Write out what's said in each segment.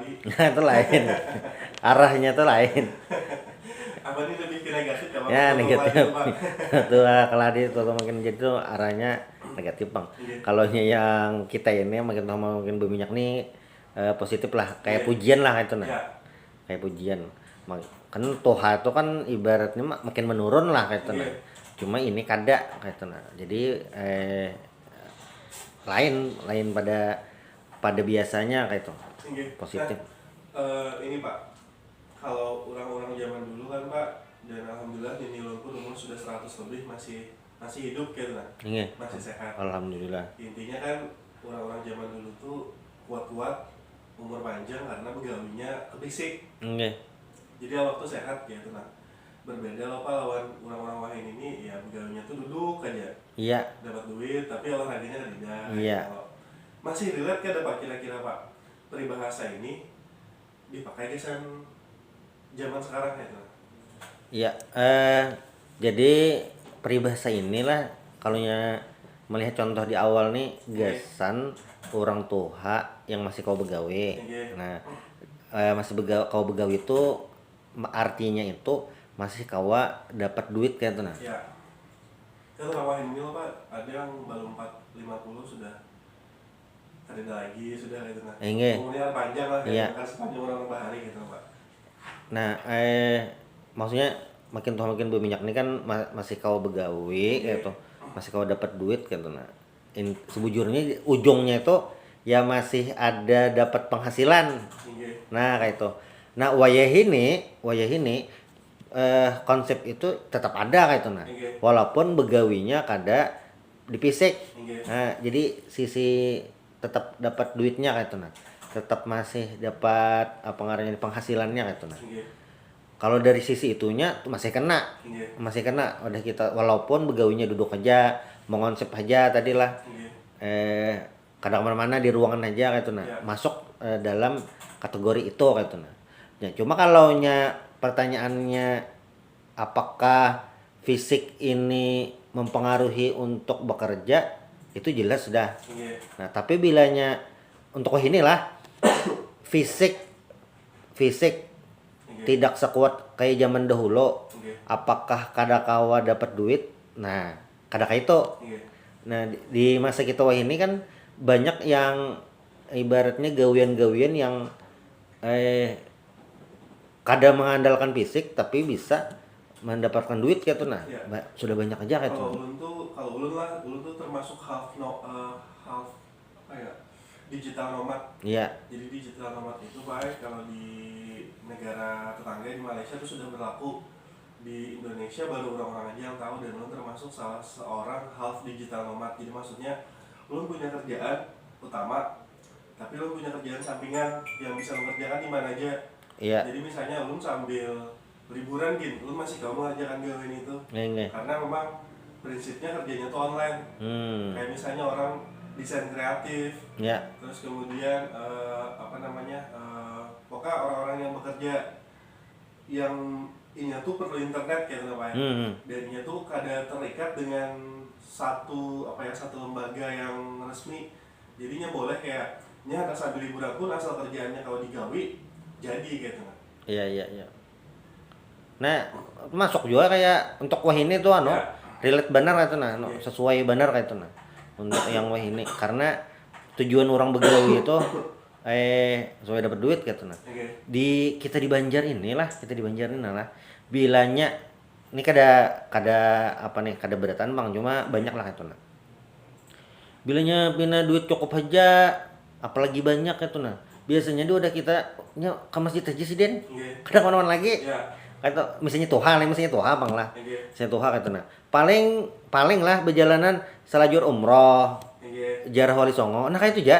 keladi. Nah, itu lain. Arahnya tuh lain. Apa ini lebih ke negatif ya, Bang? Ya Toto keladi negatif. itu, Bang. Tua keladi tuh makin jadi tuh arahnya negatif bang. Iya. Kalau yang kita ini makin lama makin berminyak nih positif lah, kayak Iya. pujian lah itu nah, Ya. kayak pujian. Kan toha itu kan ibaratnya makin menurun lah kayak itu nah. Iya. Cuma ini kada kayak itu nah. Jadi lain pada biasanya kayak itu Iya. positif. Ini Pak, kalau orang-orang zaman dulu kan Pak, dan alhamdulillah Nini Lul pun umur sudah 100 lebih masih hidup gitu lah, Ini masih sehat. alhamdulillah. Intinya kan orang-orang zaman dulu tuh kuat-kuat, umur panjang karena begawinya ke fisik. Ini Jadi awak tuh sehat gitu nah. Berbeda loh Pak lawan orang-orang Wahin ini, ya begawinya tuh duduk aja, iya dapat duit tapi olahraganya kan tidak. Iya. Kalau masih relate kan Pak kira-kira Pak peribahasa ini dipakai kesan zaman sekarang gitu. iya. Jadi peribahasa inilah kalau melihat contoh di awal nih gasan orang tua yang masih kau begawe. Oke. Nah, kau begawe itu artinya itu masih kawa dapat duit kayak itu nah. Ya. Kan orang Wahin ini loh Pak, ada yang baru 50 sudah ada lagi sudah gitu nah. Iya. Umurnya panjang lah Iya. kan sepanjang orang bahari gitu Pak. Nah, maksudnya makin tua makin berminyak nih kan masih kau begawe kayak itu, masih kau dapat duit kayak itu nah. Sebujurnya ujungnya itu ya masih ada dapat penghasilan. Iya. Nah, kayak itu. Nah, wayah ini konsep itu tetap ada kayak itu nah. Oke. Walaupun begawinya kada dipisik. Oke. Nah, jadi sisi tetap dapat duitnya kayak itu nah. Tetap masih dapat apa ngarannya penghasilannya kayak itu nah. Oke. Kalau dari sisi itunya tuh masih kena. Iya. Masih kena udah kita walaupun begawinya duduk aja, mengonsep aja tadi lah. Iya. Kadang mana-mana di ruangan aja kayak itu nah. Ya. Masuk dalam kategori itu kayak itu nah. Ya, cuma kalau pertanyaannya apakah fisik ini mempengaruhi untuk bekerja, itu jelas sudah. Iya. Nah, tapi bilanya untuk inilah fisik Iya. tidak sekuat kayak zaman dahulu, Iya. apakah kadakawa dapat duit? Nah, kadaka itu. Iya. Nah, di masa kita wah ini kan banyak yang ibaratnya gawian-gawian yang kada mengandalkan fisik tapi bisa mendapatkan duit kayak tuh nah. Iya. Sudah banyak aja kayak Kalau tuh. ulun tuh termasuk half apa ya, digital nomad. Iya. Jadi digital nomad itu baik kalau di negara tetangga di Malaysia itu sudah berlaku. Di Indonesia baru orang-orang aja yang tahu, dan ulun termasuk salah seorang half digital nomad. Jadi maksudnya ulun punya kerjaan utama tapi ulun punya kerjaan sampingan yang bisa mengerjakan di mana aja. Iya. Jadi misalnya ulun sambil liburan gitu, ulun masih gak mengerjakan gawean itu. Ini. Karena memang prinsipnya kerjanya tuh online. Kayak misalnya orang desain kreatif, Ya. terus kemudian pokoknya orang-orang yang bekerja yang inya tuh perlu internet kayak gitu Pak ya. Dan inya tuh kada terikat dengan satu lembaga yang resmi. Jadinya boleh kayak nya ada sambil liburan pun asal kerjaannya kalau digawi jadi gitu. Iya. Nah, masuk juga kayak untuk wah ini tuh Ya. relate benar kayak tuh nah, sesuai benar kayak tuh nah. Untuk yang wah ini karena tujuan orang begawi itu supaya dapat duit kayak tuh nah. Oke. Kita di Banjar inilah, lah. Bilanya ini kada beratan Bang, cuma banyak lah kayak tuh nah. Bilanya pina duit cukup aja, apalagi banyak kayak tuh nah. Biasanya dia udah kita ke masjid aja sih Den. Kada kemana-mana lagi. Ya. Kata misalnya Tuhan Bang lah. Oke. Misalnya Tuhan kata nah. Paling lah berjalanan selajur umroh, Oke. ziarah Wali Songo. Nah kayak itu aja.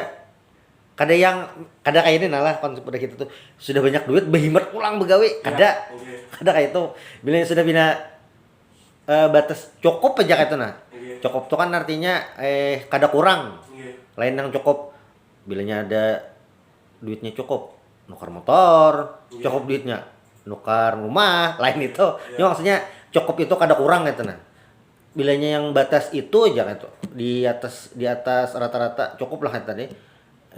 Kada kayak ini lah konsep udah gitu tuh. Sudah banyak duit behimat pulang begawe. Kada. Oke. Kada kayak itu. Bila sudah bina batas cukup aja kayak itu nah. Oke. Cukup tuh kan artinya kada kurang. Oke. Lain yang cukup. Bilanya ada duitnya cukup, nukar motor, cukup duitnya, nukar rumah, lain itu. Ini maksudnya cukup itu kada kurang gitu nah. Bilanya yang batas itu aja gitu. Di atas rata-rata cukup lah tadi.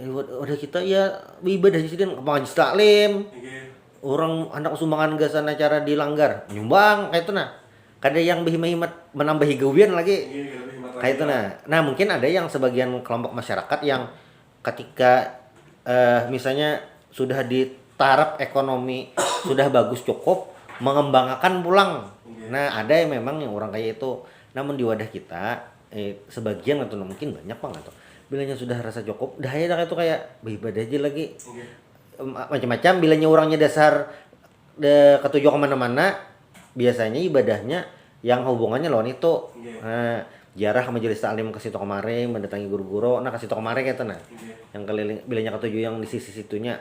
Udah kita ya ibadah sih dan majelis taklim. Oke. Orang anak sumbangan gasan acara dilanggar, nyumbang kayak itu nah. Kada yang behimat menambahi gawian lagi. Oke, lebih hemat Kayak lagi itu lah. nah. Nah, mungkin ada yang sebagian kelompok masyarakat yang ketika misalnya sudah di taraf ekonomi sudah bagus cukup mengembangkan pulang. Oke. Nah, ada yang memang yang orang kayak itu. Namun di wadah kita sebagian atau mungkin banyak banget tuh. Bilanya sudah rasa cukup, dah ya dah itu kayak beribadah aja lagi. Oke. Macam-macam bilanya orangnya dasar ketujuh kemana-mana biasanya ibadahnya yang hubungannya lawan itu. Oke. Nah, ziarah majelis taklim ke situ kemarin mendatangi guru-guru nah ke situ kemarin kayak itu nah Oke. yang keliling bilanya ketujuh yang di sisi situnya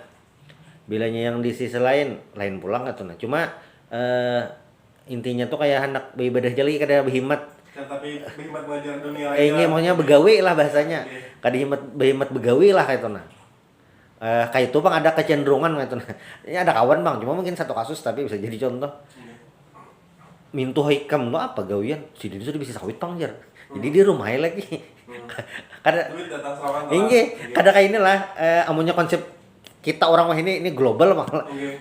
bilanya yang di sisi lain pulang gitu nah cuma intinya tuh kayak anak beribadah aja lagi kada berhimat Kan tapi hemat belajar dunia lagi ini lah. maunya begawi lah bahasanya Oke. kada berhimat begawi lah kayak itu nah. Kayak itu bang ada kecenderungan gitu nah. Ini ada kawan bang, cuma mungkin satu kasus tapi bisa jadi contoh. Oke. Mintu hikam lo apa gawian? Si dia sudah bisa sawit bang jar. Jadi di rumahnya lagi. Kada Duit datang selama ini kada kayak inilah amunnya konsep kita orang mah ini global malah. Oke.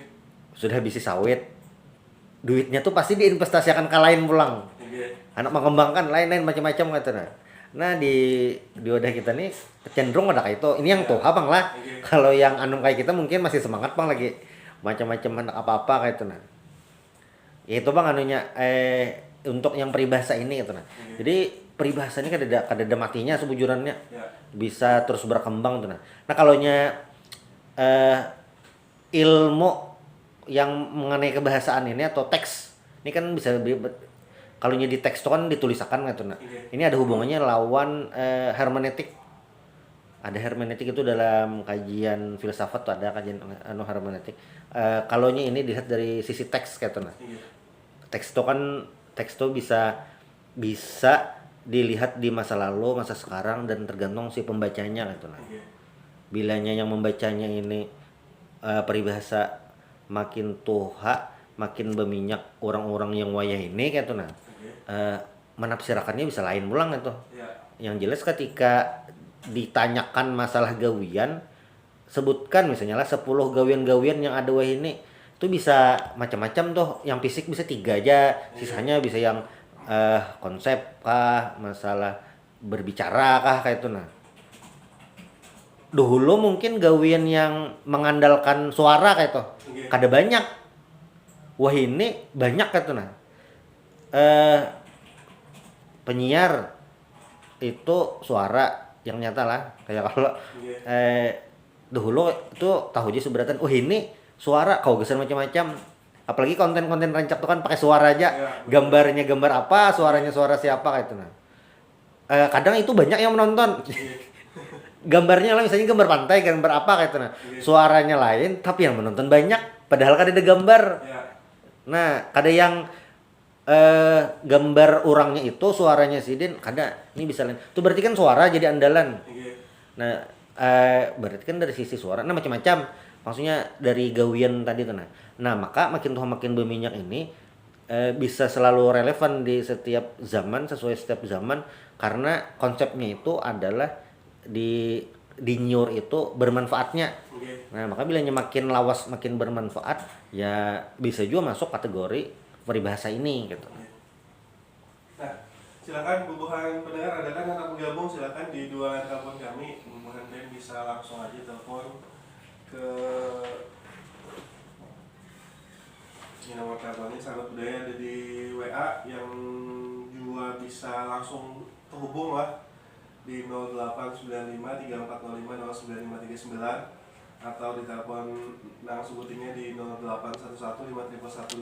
Sudah bisa sawit. Duitnya tuh pasti diinvestasikan ke lain pulang. Oke. Anak mengembangkan lain-lain macam-macam kata nah di wadah kita nih cenderung ada kayak itu ini yang tuh abang lah kalau yang anum kayak kita mungkin masih semangat bang lagi macam-macam anak apa-apa kayak itu nah ya itu bang anunya untuk yang peribahasa ini gitu nah jadi peribahasa ini kada ada matinya sebujurannya Ya. bisa terus berkembang tuh nah kalau nya ilmu yang mengenai kebahasaan ini atau teks ini kan bisa kalau di teks itu kan ditulisakan gitu nah. Ini ada hubungannya lawan hermeneutik. Ada hermeneutik itu dalam kajian filsafat tuh ada kajian hermeneutik. Kalau ini dilihat dari sisi teks gitu nah. Teks itu bisa dilihat di masa lalu, masa sekarang dan tergantung si pembacanya gitu nah. Bilanya yang membacanya ini peribahasa makin tuha, makin berminyak orang-orang yang wayah ini kayak tuh nah. Menafsirakannya bisa lain pulang itu. Ya. Yang jelas ketika ditanyakan masalah gawian, sebutkan misalnya lah 10 gawian-gawian yang ada wah ini itu bisa macam-macam tuh. Yang fisik bisa 3 aja, sisanya bisa yang konsep kah, masalah berbicara kah kayak itu nah. Dulu mungkin gawian yang mengandalkan suara kayak itu kada banyak. Wah ini banyak kayak itu nah. Penyiar itu suara yang nyata lah kayak kalau dahulu itu tahu aja seberatan ini suara kau geser macam-macam apalagi konten-konten rancak tuh kan pakai suara aja gambarnya gambar apa suaranya suara siapa kayak itu nah kadang itu banyak yang menonton gambarnya lah misalnya gambar pantai gambar apa kayak itu nah suaranya lain tapi yang menonton banyak padahal kada ada gambar nah kada yang gambar orangnya itu suaranya sidin kada ini bisa lain itu berarti kan suara jadi andalan nah berarti kan dari sisi suara nah macam-macam maksudnya dari gawian tadi tuh nah maka makin tua makin berminyak ini bisa selalu relevan di setiap zaman sesuai setiap zaman karena konsepnya itu adalah di nyur itu bermanfaatnya nah maka bilanya makin lawas makin bermanfaat ya bisa juga masuk kategori peribahasa ini gitu. Nah, silakan bubuhan pendengar ada kan anak bergabung silakan di 2 line telepon kami bubuhan dan bisa langsung aja telepon ke ini nomor teleponnya sahabat budaya ada di WA yang juga bisa langsung terhubung lah di 0895 3405 0953 atau di telepon langsung sebutinnya di 0811 531